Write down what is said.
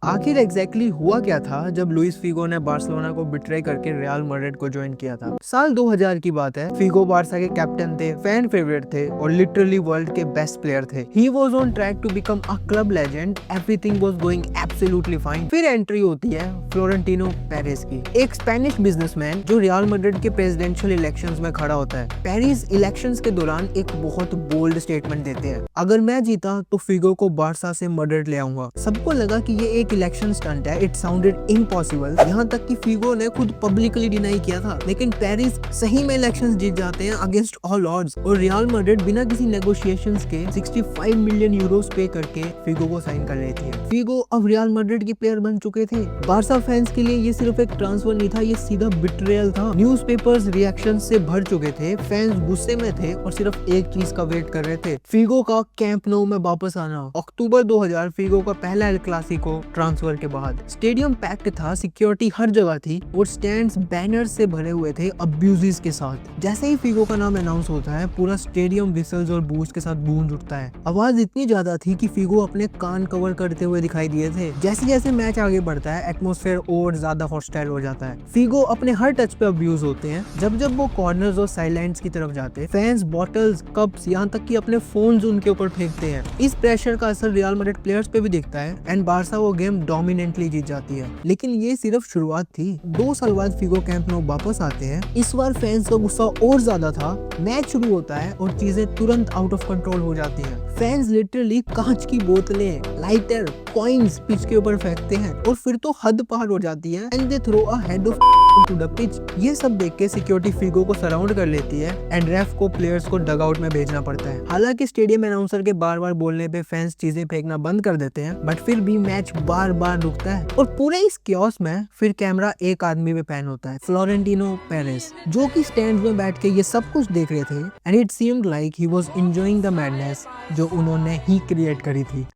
आखिर एग्जैक्टली हुआ क्या था जब लुइस फिगो ने बार्सिलोना को बिट्रे करके रियल मैड्रिड को ज्वाइन किया था। साल 2000 की बात है। फिगो बार्सा के कैप्टन थे, फैन फेवरेट थे और लिटरली वर्ल्ड के बेस्ट प्लेयर थे। He was on track to become a club legend. Everything was going absolutely fine. फिर एंट्री होती है फ्लोरेंटिनो पेरेस की, एक स्पेनिश बिजनेसमैन जो रियल मैड्रिड के प्रेसिडेंशियल इलेक्शंस में खड़ा होता है। पेरेस इलेक्शंस के दौरान एक बहुत बोल्ड स्टेटमेंट देते हैं, अगर मैं जीता तो फिगो को बार्सा से मैड्रिड ले आऊंगा। सबको लगा कि ये एक इलेक्शन स्टंट है। इट साउंडेड इम्पॉसिबल, यहाँ तक कि फिगो ने खुद पब्लिकली डिनाई किया था। लेकिन पेरिस सही में इलेक्शंस जीत जाते हैं अगेंस्ट ऑल ऑड्स और रियल मैड्रिड बिना किसी नेगोशिएशंस के 65 मिलियन यूरोस पे करके फिगो को साइन कर लेती है। फिगो अब रियल मैड्रिड के प्लेयर बन चुके थे। बार्सा फैंस के लिए ये सिर्फ एक ट्रांसफर नहीं था, ये सीधा बिट्रेयल था। न्यूज़पेपर्स रिएक्शन से भर चुके थे, फैंस गुस्से में थे और सिर्फ एक चीज का वेट कर रहे थे, फिगो का कैंप नो में वापस आना। अक्टूबर 2000 फिगो का पहला एल क्लासिको ट्रांसफर के बाद स्टेडियम पैक्ड था, सिक्योरिटी हर जगह थी और स्टैंड्स बैनर्स से भरे हुए थे अब्यूजेस के साथ। जैसे ही फिगो का नाम अनाउंस होता है, पूरा स्टेडियम विसल्स और बूस्ट के साथ गूंज उठता है। आवाज इतनी ज्यादा थी कि फिगो अपने कान कवर करते हुए दिखाई दिए थे। जैसे जैसे मैच आगे बढ़ता है, एटमॉस्फेयर और ज्यादा हॉस्टाइल हो जाता है। फिगो अपने हर टच पे अब्यूज होते हैं। जब जब वो कॉर्नर्स और साइडलाइंस की तरफ जाते, फैंस बॉटल्स, कप्स, यहाँ तक कि अपने फोन्स उनके ऊपर फेंकते हैं। इस प्रेशर का असर रियल मैड्रिड प्लेयर्स पे भी दिखता है एंड बार्सा वो गेम डोमिनेंटली जीत जाती है। लेकिन ये सिर्फ शुरुआत थी। 2 साल बाद फिगो कैंप नो वापस आते हैं। इस बार फैंस का गुस्सा और ज्यादा था। मैच शुरू होता है और चीजें तुरंत आउट ऑफ कंट्रोल हो जाती हैं। फैंस लिटरली कांच की बोतलें, लाइटर, कॉइन्स पिच के ऊपर फेंकते हैं और फिर तो हद पार हो जाती है and they throw a head of to the pitch. ये सब देख के सिक्योरिटी फिगो को सराउंड कर लेती है एंड रेफ को प्लेयर्स को डगआउट में भेजना पड़ता है। हालांकि स्टेडियम अनाउंसर के बार बार बोलने पे फैंस चीजें फेंकना बंद कर देते हैं, बट फिर भी मैच बार बार रुकता है और पूरे इस क्योस में फिर कैमरा एक आदमी पे पैन होता है, फ्लोरेंटिनो पेरेस, जो कि स्टैंड में बैठ के ये सब कुछ देख रहे थे and it seemed like he was enjoying the madness जो उन्होंने ही क्रिएट करी थी।